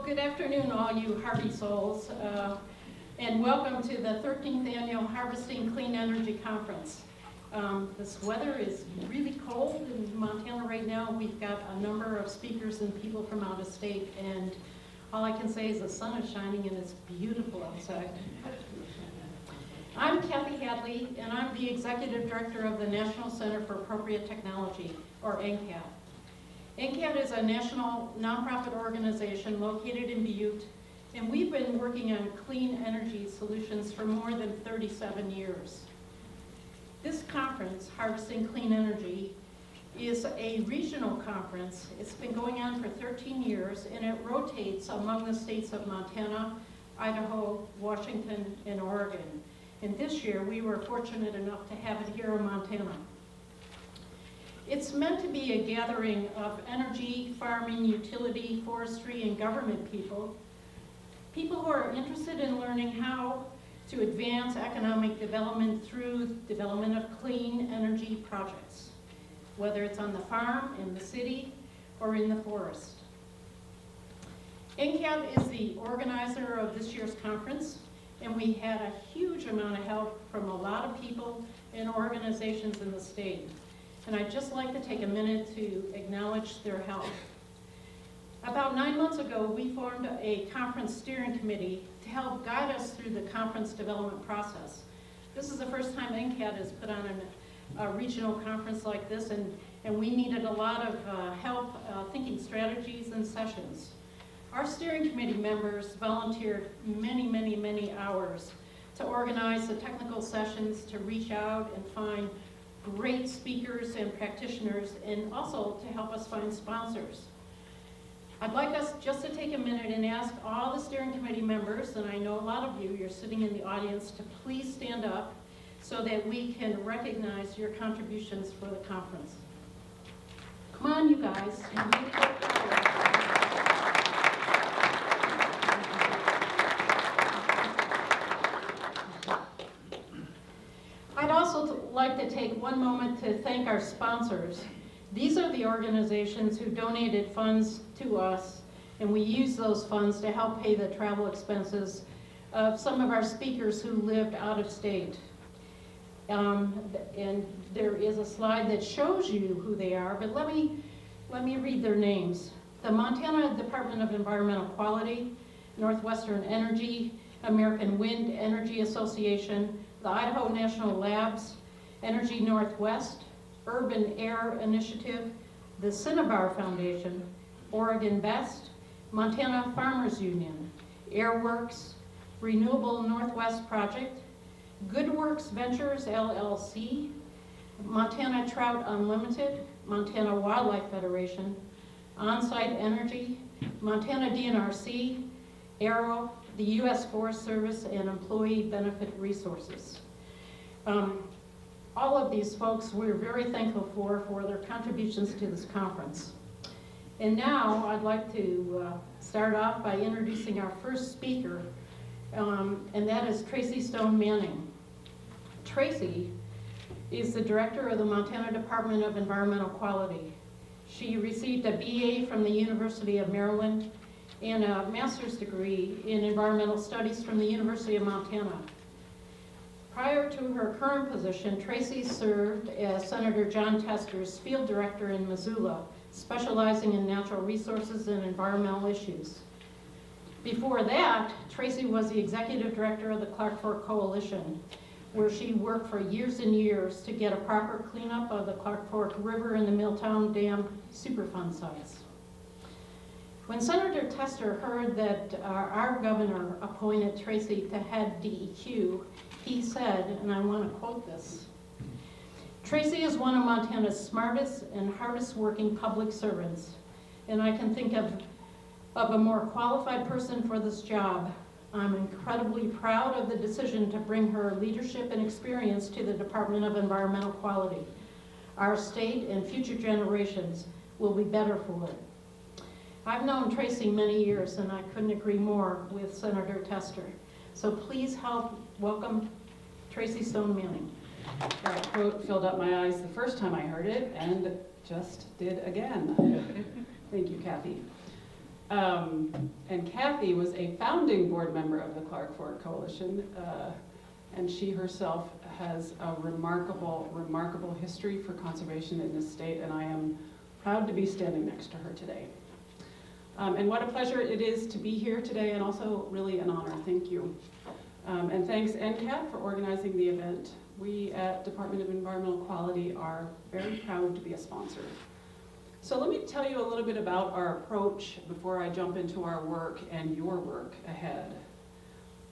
Good afternoon, all you Harvey souls, and welcome to the 13th Annual Harvesting Clean Energy Conference. This weather is really cold in Montana right now. We've got a number of speakers and people from out of state, and all I can say is the sun is shining and it's beautiful outside. I'm Kathy Hadley, and I'm the Executive Director of the National Center for Appropriate Technology, or NCAT. NCAT is a national nonprofit organization located in Butte, and we've been working on clean energy solutions for more than 37 years. This conference, Harvesting Clean Energy, is a regional conference. It's been going on for 13 years, and it rotates among the states of Montana, Idaho, Washington, and Oregon. And this year, we were fortunate enough to have it here in Montana. It's meant to be a gathering of energy, farming, utility, forestry, and government people who are interested in learning how to advance economic development through development of clean energy projects, whether it's on the farm, in the city, or in the forest. NCAT is the organizer of this year's conference, and we had a huge amount of help from a lot of people and organizations in the state. And I'd just like to take a minute to acknowledge their help. About 9 months ago, we formed a conference steering committee to help guide us through the conference development process. This is the first time NCAT has put on a regional conference like this, and we needed a lot of help thinking strategies and sessions. Our steering committee members volunteered many hours to organize the technical sessions, to reach out and find great speakers and practitioners, and also to help us find sponsors. I'd like us just to take a minute and ask all the steering committee members, and I know a lot of you're sitting in the audience, to please stand up so that we can recognize your contributions for the conference. Come on, you guys. I'd also like to take one moment to thank our sponsors. These are the organizations who donated funds to us, and we use those funds to help pay the travel expenses of some of our speakers who lived out of state. And there is a slide that shows you who they are, but let me read their names. The Montana Department of Environmental Quality, Northwestern Energy, American Wind Energy Association, the Idaho National Labs, Energy Northwest, Urban Air Initiative, the Cinnabar Foundation, Oregon Best, Montana Farmers Union, Airworks, Renewable Northwest Project, GoodWorks Ventures LLC, Montana Trout Unlimited, Montana Wildlife Federation, Onsite Energy, Montana DNRC, Aero, the U.S. Forest Service, and Employee Benefit Resources. All of these folks we're very thankful for their contributions to this conference. And now I'd like to start off by introducing our first speaker, and that is Tracy Stone Manning. Tracy is the director of the Montana Department of Environmental Quality. She received a BA from the University of Maryland and a master's degree in environmental studies from the University of Montana. Prior to her current position, Tracy served as Senator John Tester's field director in Missoula, specializing in natural resources and environmental issues. Before that, Tracy was the executive director of the Clark Fork Coalition, where she worked for years and years to get a proper cleanup of the Clark Fork River and the Milltown Dam Superfund sites. When Senator Tester heard that our governor appointed Tracy to head DEQ, he said, and I want to quote this, "Tracy is one of Montana's smartest and hardest working public servants, and I can think of a more qualified person for this job. I'm incredibly proud of the decision to bring her leadership and experience to the Department of Environmental Quality. Our state and future generations will be better for it." I've known Tracy many years, and I couldn't agree more with Senator Tester. So please help welcome Tracy Stone Manning. That quote filled up my eyes the first time I heard it, and just did again. Thank you, Kathy. And Kathy was a founding board member of the Clark Fork Coalition, and she herself has a remarkable, remarkable history for conservation in this state, and I am proud to be standing next to her today. And what a pleasure it is to be here today, and also really an honor. Thank you. And thanks NCAT for organizing the event. We at Department of Environmental Quality are very proud to be a sponsor. So let me tell you a little bit about our approach before I jump into our work and your work ahead.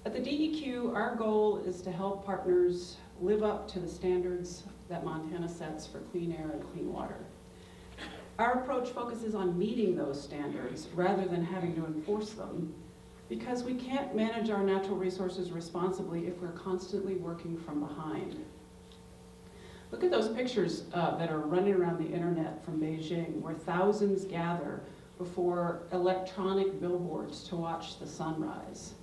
At the DEQ, our goal is to help partners live up to the standards that Montana sets for clean air and clean water. Our approach focuses on meeting those standards rather than having to enforce them, because we can't manage our natural resources responsibly if we're constantly working from behind. Look at those pictures that are running around the internet from Beijing, where thousands gather before electronic billboards to watch the sunrise.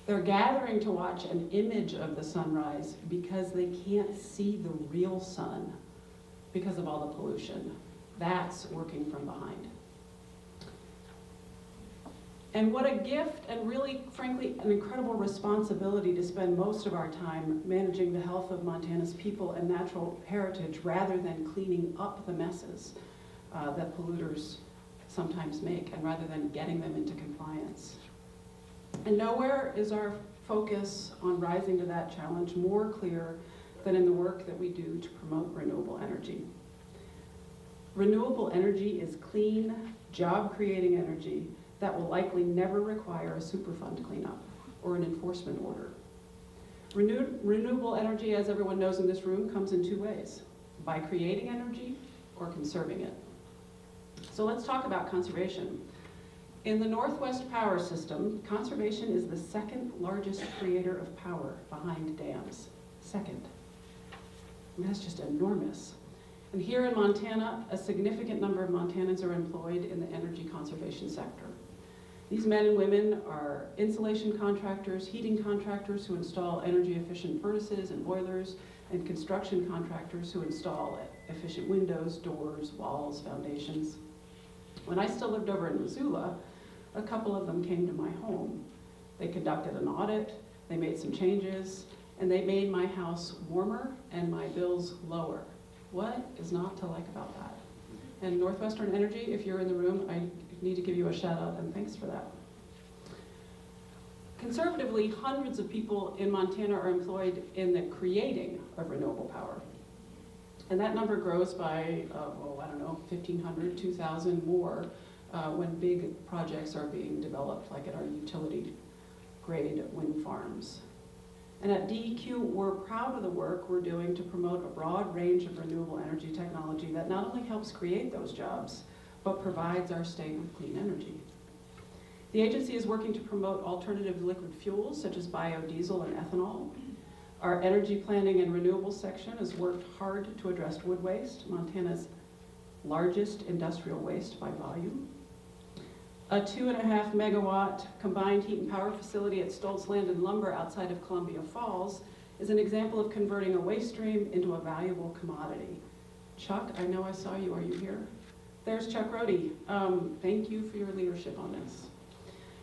They're gathering to watch an image of the sunrise because they can't see the real sun because of all the pollution. That's working from behind. And what a gift, and really, frankly, an incredible responsibility to spend most of our time managing the health of Montana's people and natural heritage rather than cleaning up the messes that polluters sometimes make, and rather than getting them into compliance. And nowhere is our focus on rising to that challenge more clear than in the work that we do to promote renewable energy. Renewable energy is clean, job-creating energy that will likely never require a Superfund cleanup or an enforcement order. Renewable energy, as everyone knows in this room, comes in two ways: by creating energy or conserving it. So let's talk about conservation. In the Northwest power system, conservation is the second largest creator of power behind dams. Second. And that's just enormous. And here in Montana, a significant number of Montanans are employed in the energy conservation sector. These men and women are insulation contractors, heating contractors who install energy efficient furnaces and boilers, and construction contractors who install efficient windows, doors, walls, foundations. When I still lived over in Missoula, a couple of them came to my home. They conducted an audit, they made some changes, and they made my house warmer and my bills lower. What is not to like about that? And Northwestern Energy, if you're in the room, I need to give you a shout out and thanks for that. Conservatively, hundreds of people in Montana are employed in the creating of renewable power. And that number grows by, 1,500, 2,000 more when big projects are being developed, like at our utility grade wind farms. And at DEQ, we're proud of the work we're doing to promote a broad range of renewable energy technology that not only helps create those jobs, but provides our state with clean energy. The agency is working to promote alternative liquid fuels, such as biodiesel and ethanol. Our energy planning and renewables section has worked hard to address wood waste, Montana's largest industrial waste by volume. A 2.5 megawatt combined heat and power facility at Stoltz Land and Lumber outside of Columbia Falls is an example of converting a waste stream into a valuable commodity. Chuck, I know I saw you. Are you here? There's Chuck Rohde. Thank you for your leadership on this.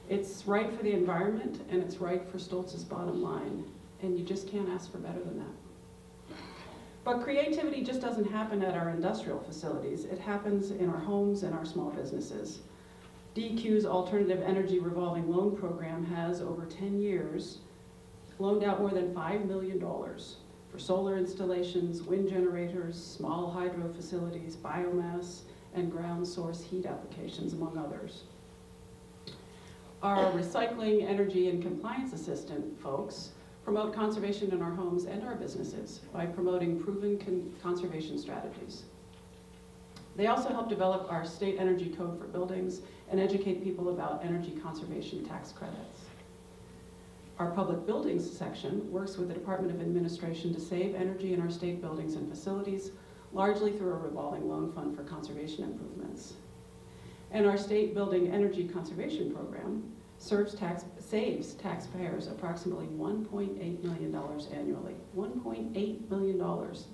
It's right for the environment and it's right for Stoltz's bottom line, and you just can't ask for better than that. But creativity just doesn't happen at our industrial facilities. It happens in our homes and our small businesses. DEQ's Alternative Energy Revolving Loan Program has, over 10 years, loaned out more than $5 million for solar installations, wind generators, small hydro facilities, biomass, and ground source heat applications, among others. Our recycling, energy, and compliance assistant folks promote conservation in our homes and our businesses by promoting proven conservation strategies. They also help develop our state energy code for buildings and educate people about energy conservation tax credits. Our public buildings section works with the Department of Administration to save energy in our state buildings and facilities, largely through a revolving loan fund for conservation improvements. And our state building energy conservation program saves taxpayers approximately $1.8 million annually. $1.8 million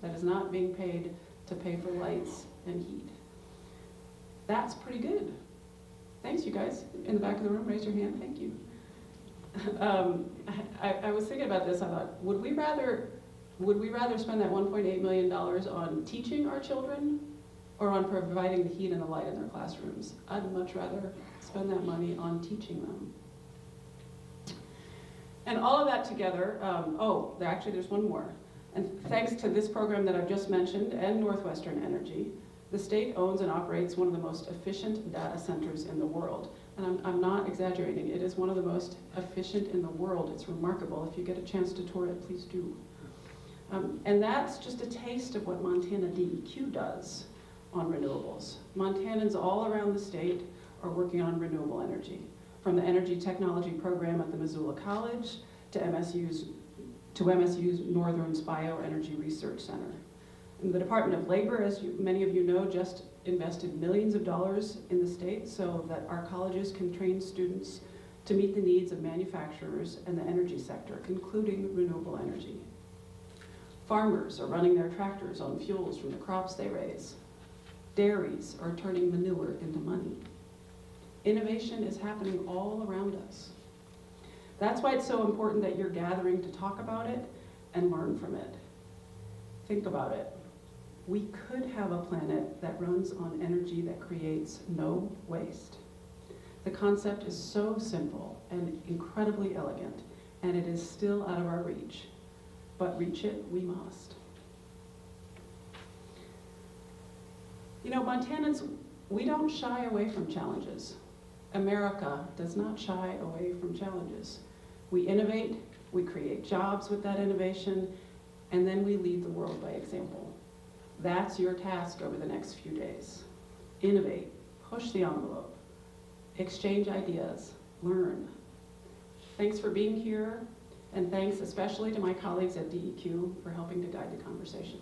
that is not being paid to pay for lights and heat. That's pretty good. Thanks, you guys. In the back of the room, raise your hand. Thank you. I was thinking about this. I thought, would we rather spend that $1.8 million on teaching our children or on providing the heat and the light in their classrooms? I'd much rather spend that money on teaching them. And all of that together, there's one more. And thanks to this program that I've just mentioned and Northwestern Energy, the state owns and operates one of the most efficient data centers in the world. And I'm not exaggerating, it is one of the most efficient in the world. It's remarkable. If you get a chance to tour it, please do. And that's just a taste of what Montana DEQ does on renewables. Montanans all around the state are working on renewable energy, from the Energy Technology Program at the Missoula College to MSU's Northern's Bioenergy Research Center. And the Department of Labor, as many of you know, just invested millions of dollars in the state so that our colleges can train students to meet the needs of manufacturers and the energy sector, including renewable energy. Farmers are running their tractors on fuels from the crops they raise. Dairies are turning manure into money. Innovation is happening all around us. That's why it's so important that you're gathering to talk about it and learn from it. Think about it. We could have a planet that runs on energy that creates no waste. The concept is so simple and incredibly elegant, and it is still out of our reach. But reach it we must. You know, Montanans, we don't shy away from challenges. America does not shy away from challenges. We innovate, we create jobs with that innovation, and then we lead the world by example. That's your task over the next few days. Innovate, push the envelope, exchange ideas, learn. Thanks for being here, and thanks especially to my colleagues at DEQ for helping to guide the conversation.